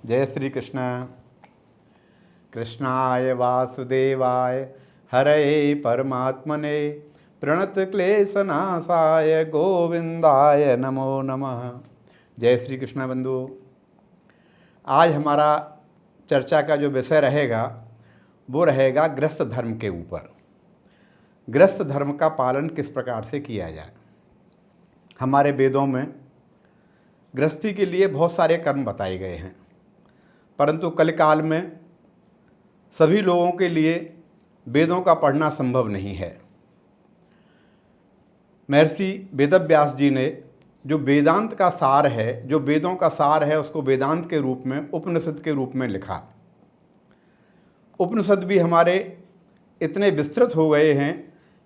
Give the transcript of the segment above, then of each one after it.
जय श्री कृष्ण। कृष्णाय वासुदेवाय हरे परमात्मने प्रणत क्लेशनाशाय गोविंदाय नमो नमः। जय श्री कृष्ण बंधु। आज हमारा चर्चा का जो विषय रहेगा वो रहेगा गृहस्थ धर्म के ऊपर। गृहस्थ धर्म का पालन किस प्रकार से किया जाए। हमारे वेदों में गृहस्थी के लिए बहुत सारे कर्म बताए गए हैं, परंतु कलिकाल में सभी लोगों के लिए वेदों का पढ़ना संभव नहीं है। महर्षि वेदव्यास जी ने जो वेदांत का सार है, जो वेदों का सार है, उसको वेदांत के रूप में, उपनिषद के रूप में लिखा। उपनिषद भी हमारे इतने विस्तृत हो गए हैं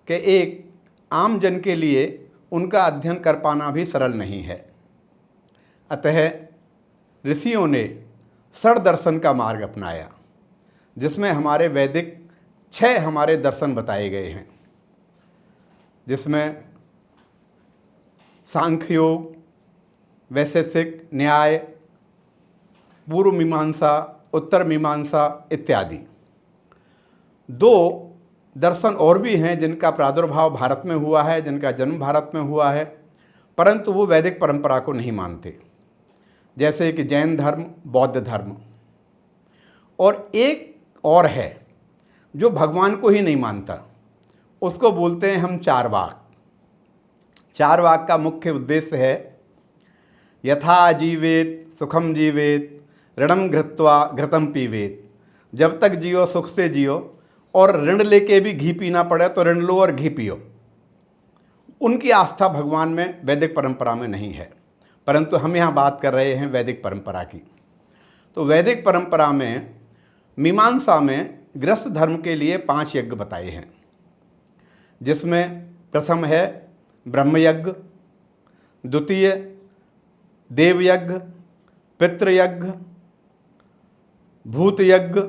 कि एक आम जन के लिए उनका अध्ययन कर पाना भी सरल नहीं है। अतः ऋषियों ने षड दर्शन का मार्ग अपनाया, जिसमें हमारे वैदिक 6 हमारे दर्शन बताए गए हैं, जिसमें सांख्य योग, वैशेषिक न्याय, पूर्व मीमांसा, उत्तर मीमांसा इत्यादि। 2 दर्शन और भी हैं जिनका प्रादुर्भाव भारत में हुआ है, जिनका जन्म भारत में हुआ है, परंतु वो वैदिक परंपरा को नहीं मानते, जैसे कि जैन धर्म, बौद्ध धर्म। और एक और है जो भगवान को ही नहीं मानता, उसको बोलते हैं हम चारवाक। चारवाक का मुख्य उद्देश्य है यथा जीवेत सुखम जीवेत ऋणम घृत्वा घृतम पीवेत। जब तक जियो सुख से जियो, और ऋण लेके भी घी पीना पड़े तो ऋण लो और घी पियो। उनकी आस्था भगवान में वैदिक परंपरा में नहीं है, परंतु हम यहाँ बात कर रहे हैं वैदिक परंपरा की। तो वैदिक परंपरा में मीमांसा में गृहस्थ धर्म के लिए 5 यज्ञ बताए हैं, जिसमें प्रथम है ब्रह्मयज्ञ, द्वितीय देवयज्ञ, पितृयज्ञ, भूतयज्ञ।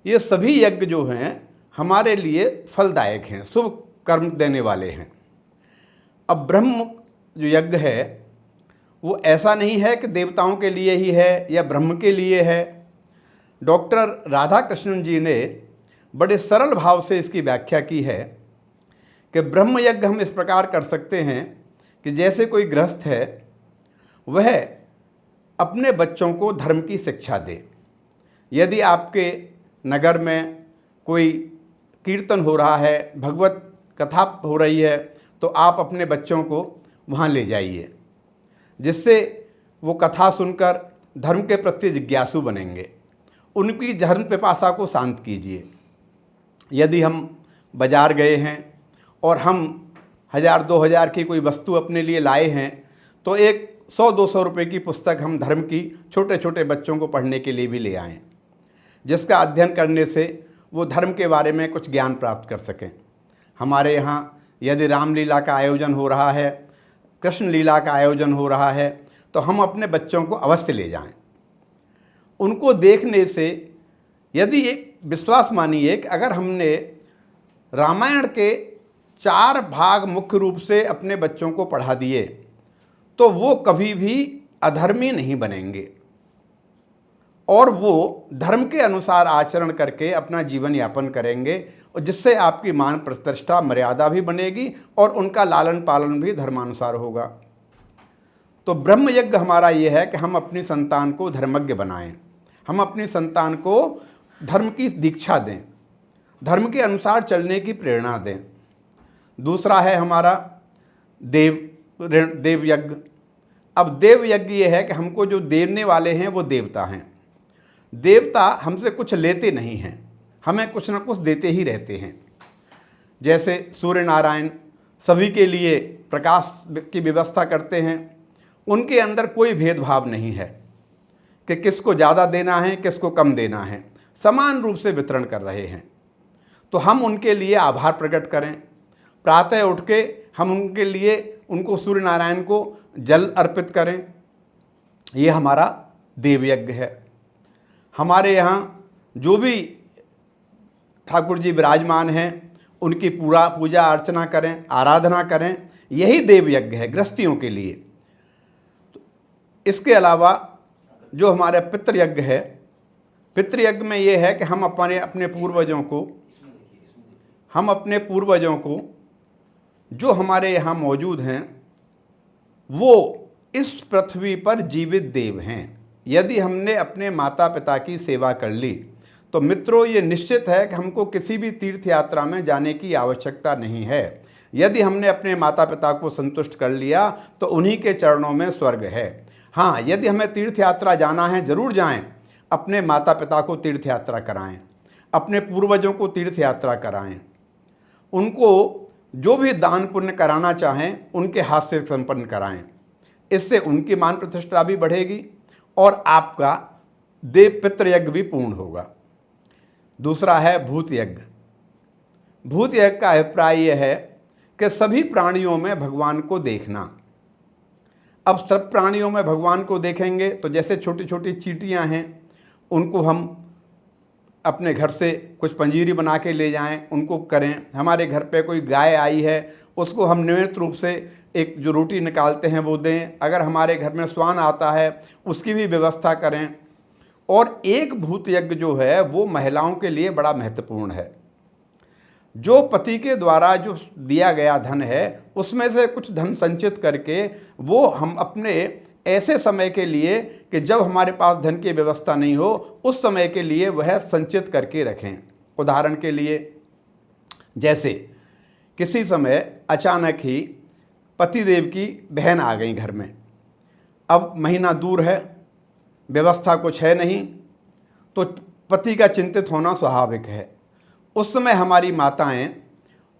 ये सभी यज्ञ जो हैं हमारे लिए फलदायक हैं, शुभ कर्म देने वाले हैं। अब ब्रह्म जो यज्ञ है वो ऐसा नहीं है कि देवताओं के लिए ही है या ब्रह्म के लिए है। डॉक्टर राधा कृष्णन जी ने बड़े सरल भाव से इसकी व्याख्या की है कि ब्रह्म यज्ञ हम इस प्रकार कर सकते हैं कि जैसे कोई गृहस्थ है वह अपने बच्चों को धर्म की शिक्षा दे। यदि आपके नगर में कोई कीर्तन हो रहा है, भगवत कथा हो रही है, तो आप अपने बच्चों को वहाँ ले जाइए, जिससे वो कथा सुनकर धर्म के प्रति जिज्ञासु बनेंगे। उनकी धर्म पिपासा को शांत कीजिए। यदि हम बाजार गए हैं और हम 1000-2000 की कोई वस्तु अपने लिए लाए हैं, तो एक 100-200 रुपये की पुस्तक हम धर्म की छोटे छोटे बच्चों को पढ़ने के लिए भी ले आएँ, जिसका अध्ययन करने से वो धर्म के बारे में कुछ ज्ञान प्राप्त कर सकें। हमारे यहाँ यदि रामलीला का आयोजन हो रहा है, कृष्ण लीला का आयोजन हो रहा है, तो हम अपने बच्चों को अवश्य ले जाएं। उनको देखने से यदि एक विश्वास मानिए कि अगर हमने रामायण के 4 भाग मुख्य रूप से अपने बच्चों को पढ़ा दिए, तो वो कभी भी अधर्मी नहीं बनेंगे और वो धर्म के अनुसार आचरण करके अपना जीवन यापन करेंगे, और जिससे आपकी मान प्रतिष्ठा मर्यादा भी बनेगी और उनका लालन पालन भी धर्मानुसार होगा। तो ब्रह्म यज्ञ हमारा ये है कि हम अपनी संतान को धर्मज्ञ बनाएं, हम अपनी संतान को धर्म की दीक्षा दें, धर्म के अनुसार चलने की प्रेरणा दें। दूसरा है हमारा देव यज्ञ। अब देव यज्ञ ये है कि हमको जो देने वाले हैं वो देवता हैं। देवता हमसे कुछ लेते नहीं हैं, हमें कुछ ना कुछ देते ही रहते हैं। जैसे सूर्य नारायण सभी के लिए प्रकाश की व्यवस्था करते हैं, उनके अंदर कोई भेदभाव नहीं है कि किसको ज़्यादा देना है, किसको कम देना है, समान रूप से वितरण कर रहे हैं। तो हम उनके लिए आभार प्रकट करें। प्रातः उठ के हम उनके लिए, उनको सूर्य नारायण को जल अर्पित करें। ये हमारा देवयज्ञ है। हमारे यहाँ जो भी ठाकुर जी विराजमान हैं उनकी पूजा अर्चना करें, आराधना करें, यही देव यज्ञ है गृहस्थियों के लिए। इसके अलावा जो हमारा पितृयज्ञ है, पितृयज्ञ में ये है कि हम अपने पूर्वजों को जो हमारे यहाँ मौजूद हैं वो इस पृथ्वी पर जीवित देव हैं। यदि हमने अपने माता पिता की सेवा कर ली तो मित्रों ये निश्चित है कि हमको किसी भी तीर्थ यात्रा में जाने की आवश्यकता नहीं है। यदि हमने अपने माता पिता को संतुष्ट कर लिया तो उन्हीं के चरणों में स्वर्ग है। हाँ, यदि हमें तीर्थ यात्रा जाना है जरूर जाएं, अपने माता पिता को तीर्थ यात्रा कराएं, अपने पूर्वजों को तीर्थ यात्रा कराएं, उनको जो भी दान पुण्य कराना चाहें उनके हाथ से संपन्न कराएं। इससे उनकी मान प्रतिष्ठा भी बढ़ेगी और आपका देव पितृयज्ञ भी पूर्ण होगा। दूसरा है भूत यज्ञ। भूत यज्ञ का अभिप्राय यह है कि सभी प्राणियों में भगवान को देखना। अब सब प्राणियों में भगवान को देखेंगे तो जैसे छोटी छोटी चींटियां हैं उनको हम अपने घर से कुछ पंजीरी बना के ले जाएं, उनको करें। हमारे घर पे कोई गाय आई है उसको हम नियमित रूप से एक जो रोटी निकालते हैं वो दें। अगर हमारे घर में श्वान आता है उसकी भी व्यवस्था करें। और एक भूत यज्ञ जो है वो महिलाओं के लिए बड़ा महत्वपूर्ण है। जो पति के द्वारा जो दिया गया धन है उसमें से कुछ धन संचित करके वो हम अपने ऐसे समय के लिए कि जब हमारे पास धन की व्यवस्था नहीं हो उस समय के लिए वह संचित करके रखें। उदाहरण के लिए जैसे किसी समय अचानक ही पतिदेव की बहन आ गई घर में, अब महीना दूर है, व्यवस्था कुछ है नहीं, तो पति का चिंतित होना स्वाभाविक है। उस समय हमारी माताएं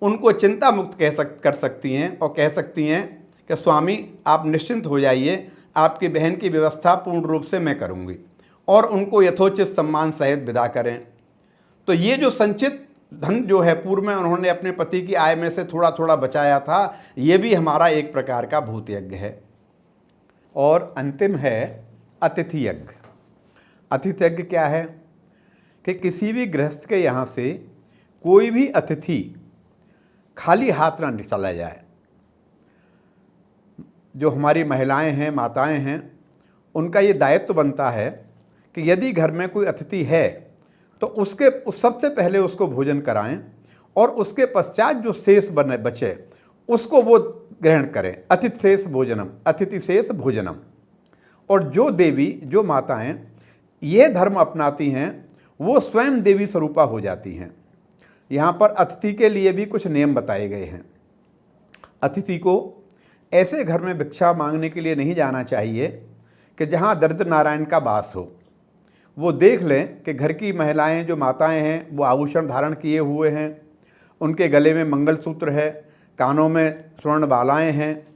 उनको चिंता मुक्त कर सकती हैं और कह सकती हैं कि स्वामी आप निश्चिंत हो जाइए, आपकी बहन की व्यवस्था पूर्ण रूप से मैं करूंगी, और उनको यथोचित सम्मान सहित विदा करें। तो ये जो संचित धन जो है पूर्व में उन्होंने अपने पति की आय में से थोड़ा थोड़ा बचाया था, ये भी हमारा एक प्रकार का भूत यज्ञ है। और अंतिम है अतिथि यज्ञ। अतिथि यज्ञ क्या है कि किसी भी गृहस्थ के यहाँ से कोई भी अतिथि खाली हाथ ना चला जाए। जो हमारी महिलाएं हैं, माताएं हैं, उनका ये दायित्व बनता है कि यदि घर में कोई अतिथि है तो उस सबसे पहले उसको भोजन कराएं और उसके पश्चात जो शेष बचे उसको वो ग्रहण करें। अतिथि शेष भोजनम। और जो देवी, जो माताएं ये धर्म अपनाती हैं वो स्वयं देवी स्वरूपा हो जाती हैं। यहाँ पर अतिथि के लिए भी कुछ नियम बताए गए हैं। अतिथि को ऐसे घर में भिक्षा मांगने के लिए नहीं जाना चाहिए कि जहाँ दरिद्र नारायण का वास हो। वो देख लें कि घर की महिलाएं, जो माताएं हैं, वो आभूषण धारण किए हुए हैं, उनके गले में मंगलसूत्र है, कानों में स्वर्ण बालाएं हैं।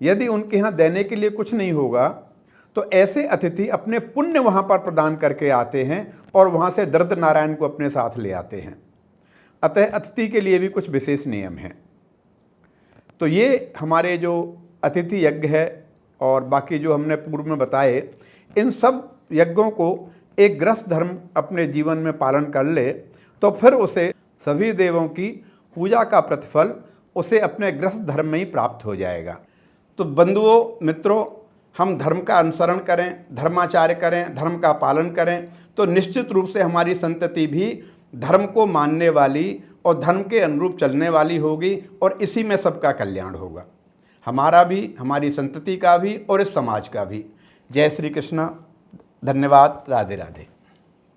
यदि उनके यहाँ देने के लिए कुछ नहीं होगा तो ऐसे अतिथि अपने पुण्य वहाँ पर प्रदान करके आते हैं और वहाँ से दरिद्र नारायण को अपने साथ ले आते हैं। अतः अतिथि के लिए भी कुछ विशेष नियम हैं। तो ये हमारे जो अतिथि यज्ञ है और बाकी जो हमने पूर्व में बताए, इन सब यज्ञों को एक गृहस्थ धर्म अपने जीवन में पालन कर ले तो फिर उसे सभी देवों की पूजा का प्रतिफल उसे अपने गृहस्थ धर्म में ही प्राप्त हो जाएगा। तो बंधुओं, मित्रों, हम धर्म का अनुसरण करें, धर्माचार्य करें, धर्म का पालन करें तो निश्चित रूप से हमारी संतति भी धर्म को मानने वाली और धर्म के अनुरूप चलने वाली होगी और इसी में सबका कल्याण होगा, हमारा भी, हमारी संतति का भी और इस समाज का भी। जय श्री कृष्ण। धन्यवाद। राधे राधे।